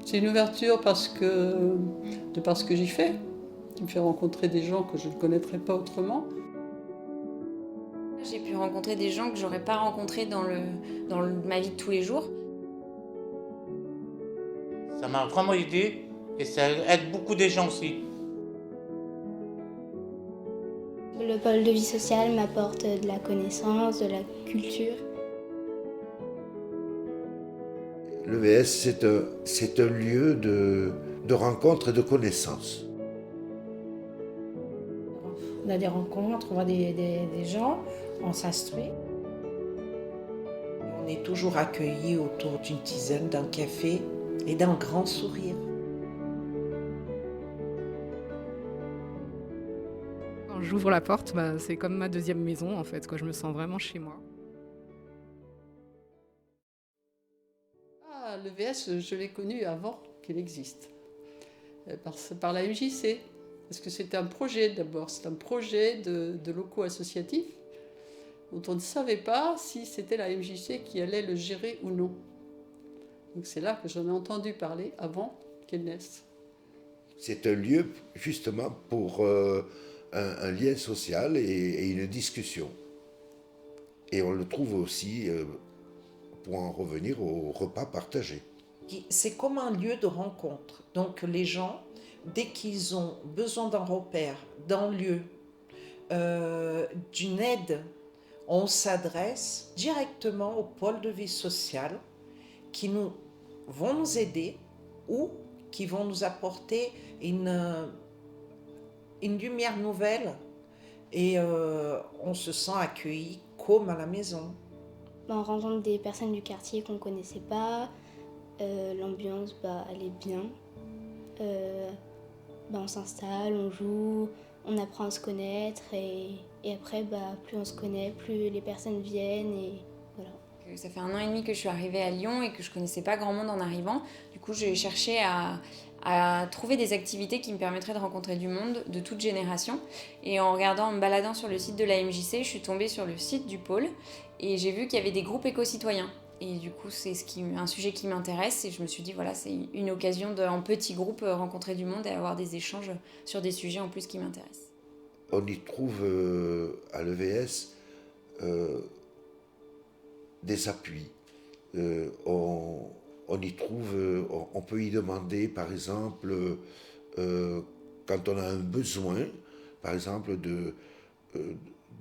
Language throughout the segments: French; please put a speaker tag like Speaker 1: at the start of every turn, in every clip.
Speaker 1: C'est une ouverture de par ce que j'y fais, qui me fait rencontrer des gens que je ne connaîtrais pas autrement.
Speaker 2: J'ai pu rencontrer des gens que j'aurais pas rencontrés dans ma vie de tous les jours.
Speaker 3: Ça m'a vraiment aidé et ça aide beaucoup des gens aussi.
Speaker 4: Le pôle de vie sociale m'apporte de la connaissance, de la culture.
Speaker 5: L'EVS, c'est un lieu de rencontre et de connaissance.
Speaker 6: On a des rencontres, on voit des gens, on s'instruit.
Speaker 7: On est toujours accueillis autour d'une tisane, d'un café et d'un grand sourire.
Speaker 8: Quand j'ouvre la porte, c'est comme ma deuxième maison en fait, quoi. Je me sens vraiment chez moi.
Speaker 1: Ah, l'EVS, je l'ai connu avant qu'il existe, par la MJC. Parce que c'était un projet d'abord, c'est un projet de locaux associatifs dont on ne savait pas si c'était la MJC qui allait le gérer ou non. Donc c'est là que j'en ai entendu parler avant qu'elle naisse.
Speaker 5: C'est un lieu justement pour un lien social et une discussion. Et on le trouve aussi, pour en revenir, au repas partagé.
Speaker 7: C'est comme un lieu de rencontre. Donc les gens, dès qu'ils ont besoin d'un repère, d'un lieu, d'une aide, on s'adresse directement au pôle de vie sociale qui vont nous aider ou qui vont nous apporter une lumière nouvelle et on se sent accueilli comme à la maison.
Speaker 4: On rencontre des personnes du quartier qu'on ne connaissait pas. L'ambiance, elle est bien. On s'installe, on joue, on apprend à se connaître et après, plus on se connaît, plus les personnes viennent et voilà.
Speaker 2: Ça fait 1 an et demi que je suis arrivée à Lyon et que je connaissais pas grand monde en arrivant. Du coup, j'ai cherché à trouver des activités qui me permettraient de rencontrer du monde de toute génération. Et en me baladant sur le site de la MJC, je suis tombée sur le site du pôle et j'ai vu qu'il y avait des groupes éco-citoyens. Et du coup, c'est un sujet qui m'intéresse et je me suis dit, voilà, c'est une occasion en petit groupe rencontrer du monde et avoir des échanges sur des sujets en plus qui m'intéressent.
Speaker 5: On y trouve à l'EVS des appuis. On y trouve, on peut y demander, par exemple, quand on a un besoin, par exemple,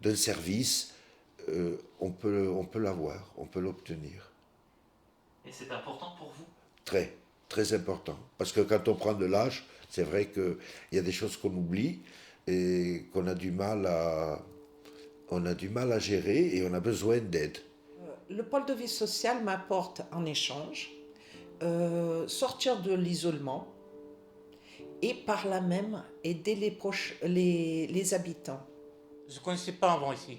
Speaker 5: d'un service, on peut l'avoir, on peut l'obtenir.
Speaker 9: Et c'est important pour vous?
Speaker 5: Très, très important. Parce que quand on prend de l'âge, c'est vrai qu'il y a des choses qu'on oublie et qu'on a du mal à gérer et on a besoin d'aide.
Speaker 7: Le pôle de vie sociale m'apporte un échange, sortir de l'isolement et par là même aider les habitants.
Speaker 3: Je ne connaissais pas avant ici.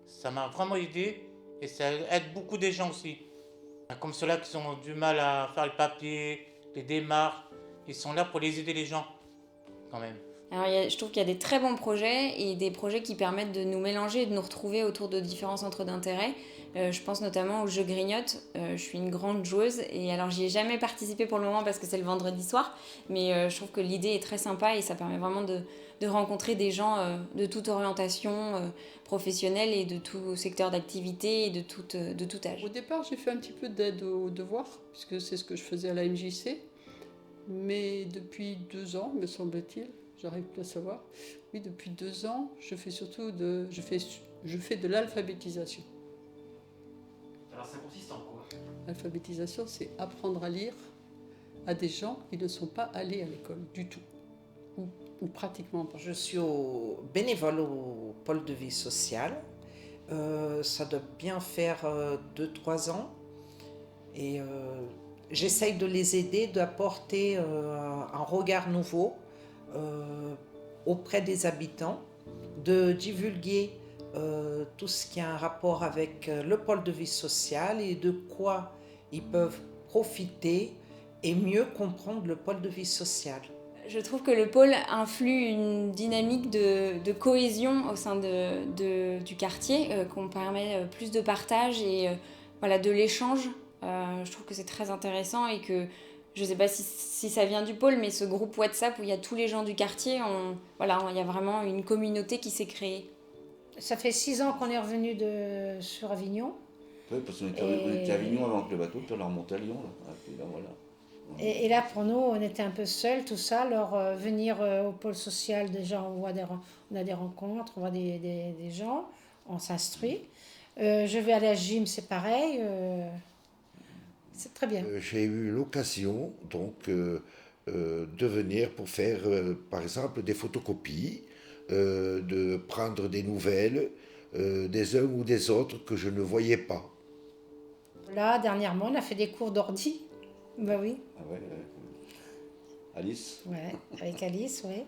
Speaker 3: Ça m'a vraiment aidé et ça aide beaucoup des gens aussi. Comme ceux-là qui ont du mal à faire les papiers, les démarches, ils sont là pour les aider les gens quand même.
Speaker 2: Alors, je trouve qu'il y a des très bons projets et des projets qui permettent de nous mélanger et de nous retrouver autour de différents centres d'intérêt. Je pense notamment au jeu grignote. Je suis une grande joueuse et alors j'y ai jamais participé pour le moment parce que c'est le vendredi soir, mais je trouve que l'idée est très sympa et ça permet vraiment de rencontrer des gens de toute orientation professionnelle et de tout secteur d'activité et de tout âge.
Speaker 1: Au départ, j'ai fait un petit peu d'aide aux devoirs, puisque c'est ce que je faisais à la MJC, mais depuis 2 ans, me semble-t-il, j'arrive plus à savoir. Oui, depuis 2 ans, je fais de l'alphabétisation.
Speaker 9: Alors ça consiste en quoi?
Speaker 1: L'alphabétisation, c'est apprendre à lire à des gens qui ne sont pas allés à l'école du tout, ou pratiquement pas.
Speaker 7: Je suis bénévole au pôle de vie sociale. Ça doit bien faire 2-3 ans. Et j'essaye de les aider, d'apporter un regard nouveau auprès des habitants, de divulguer tout ce qui a un rapport avec le pôle de vie sociale et de quoi ils peuvent profiter et mieux comprendre le pôle de vie sociale.
Speaker 2: Je trouve que le pôle influe une dynamique de cohésion au sein du quartier, qu'on permet plus de partage et de l'échange. Je trouve que c'est très intéressant et que je ne sais pas si ça vient du pôle, mais ce groupe WhatsApp où il y a tous les gens du quartier, il y a vraiment une communauté qui s'est créée.
Speaker 6: Ça fait 6 ans qu'on est revenu sur Avignon.
Speaker 10: Oui, parce qu'on était à Avignon avant que le bateau, puis on a remonté à Lyon. Là. Et puis là, voilà.
Speaker 6: Et là, pour nous, on était un peu seuls, tout ça. Alors, venir au pôle social, déjà, on a des rencontres, on voit des gens, on s'instruit. Je vais à la gym, c'est pareil. C'est très bien.
Speaker 5: J'ai eu l'occasion, donc, de venir pour faire, par exemple, des photocopies, de prendre des nouvelles des uns ou des autres que je ne voyais pas.
Speaker 6: Là, dernièrement, on a fait des cours d'ordi. Bah oui.
Speaker 10: Ah ouais, Alice.
Speaker 6: Ouais, avec Alice, oui.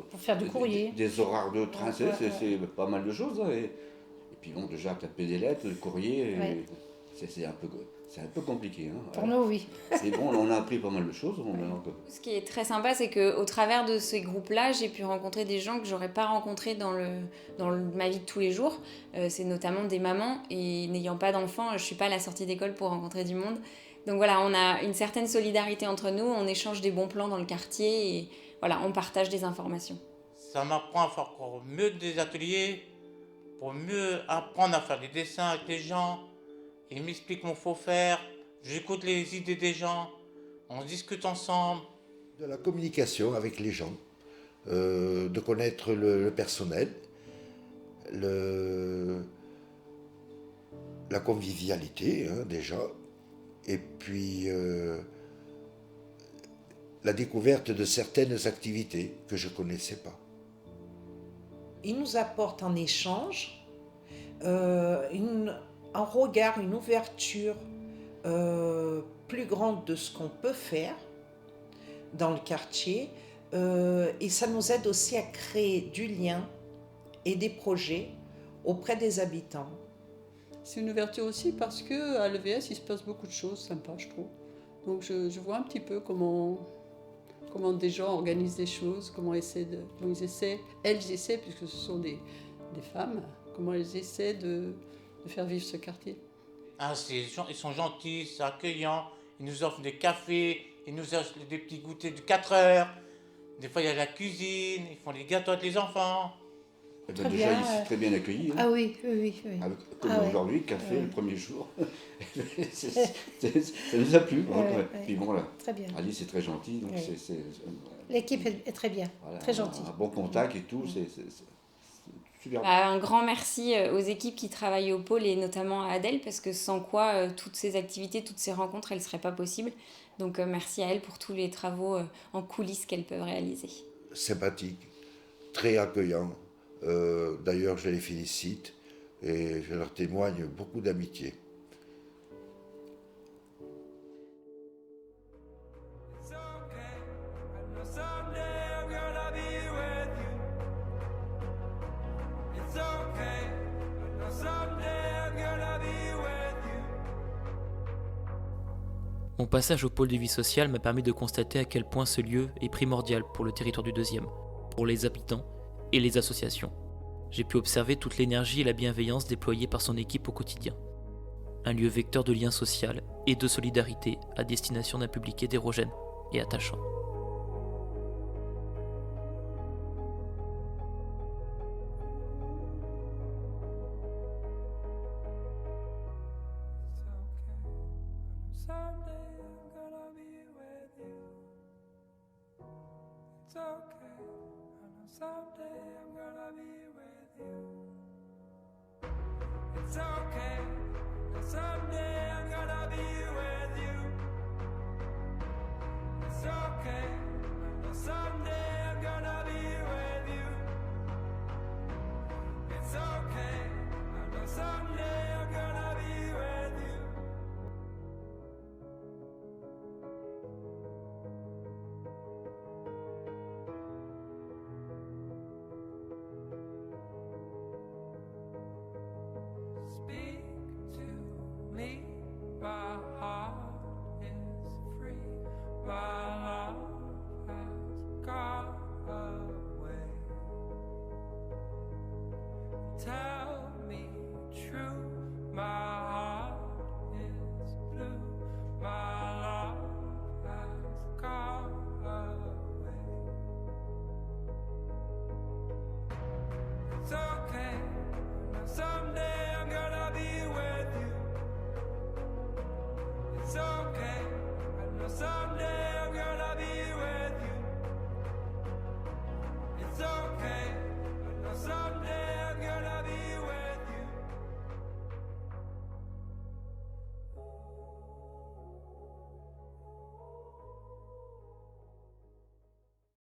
Speaker 6: Pour faire du courrier.
Speaker 10: Des horaires de train, c'est pas mal de choses. Hein, et puis bon, déjà, taper des lettres, le courrier, c'est un peu compliqué. Hein.
Speaker 6: Pour nous, oui.
Speaker 10: Et bon, on a appris pas mal de choses.
Speaker 2: Ce qui est très sympa, c'est qu'au travers de ces groupes-là, j'ai pu rencontrer des gens que j'aurais pas rencontrés dans ma vie de tous les jours. C'est notamment des mamans, et n'ayant pas d'enfants, je suis pas à la sortie d'école pour rencontrer du monde. Donc voilà, on a une certaine solidarité entre nous, on échange des bons plans dans le quartier, et voilà, on partage des informations.
Speaker 3: Ça m'apprend à faire encore mieux des ateliers, pour mieux apprendre à faire des dessins avec les gens. Ils m'expliquent comment il faut faire, j'écoute les idées des gens, on discute ensemble.
Speaker 5: De la communication avec les gens, de connaître le personnel, la convivialité, hein, déjà, et puis la découverte de certaines activités que je ne connaissais pas.
Speaker 7: Il nous apporte en échange un regard, une ouverture plus grande de ce qu'on peut faire dans le quartier, et ça nous aide aussi à créer du lien et des projets auprès des habitants.
Speaker 1: C'est une ouverture aussi parce qu'à l'EVS, il se passe beaucoup de choses sympas, je trouve. Donc je vois un petit peu comment des gens organisent des choses, elles essaient, puisque ce sont des femmes, comment elles essaient de faire vivre ce quartier.
Speaker 3: Ah, ils sont gentils, c'est accueillant, ils nous offrent des cafés, ils nous offrent des petits goûters de 4 heures. Des fois, il y a la cuisine, ils font des gâteaux avec les enfants.
Speaker 10: Déjà, ils sont très bien accueillis. Hein.
Speaker 6: Ah oui.
Speaker 10: Comme aujourd'hui, café le premier jour. Ça nous a plu. Puis bon, là,
Speaker 6: très bien.
Speaker 10: Alice est très gentille. Donc
Speaker 6: l'équipe est très bien, voilà, très gentille.
Speaker 10: Un bon contact et tout, c'est super.
Speaker 2: Un grand merci aux équipes qui travaillent au pôle et notamment à Adèle, parce que sans quoi toutes ces activités, toutes ces rencontres, elles ne seraient pas possibles. Donc merci à elles pour tous les travaux en coulisses qu'elles peuvent réaliser.
Speaker 5: Sympathique, très accueillant. D'ailleurs, je les félicite et je leur témoigne beaucoup d'amitié.
Speaker 11: Mon passage au pôle de vie sociale m'a permis de constater à quel point ce lieu est primordial pour le territoire du 2e, pour les habitants et les associations. J'ai pu observer toute l'énergie et la bienveillance déployées par son équipe au quotidien. Un lieu vecteur de lien social et de solidarité à destination d'un public hétérogène et attachant.
Speaker 12: someday.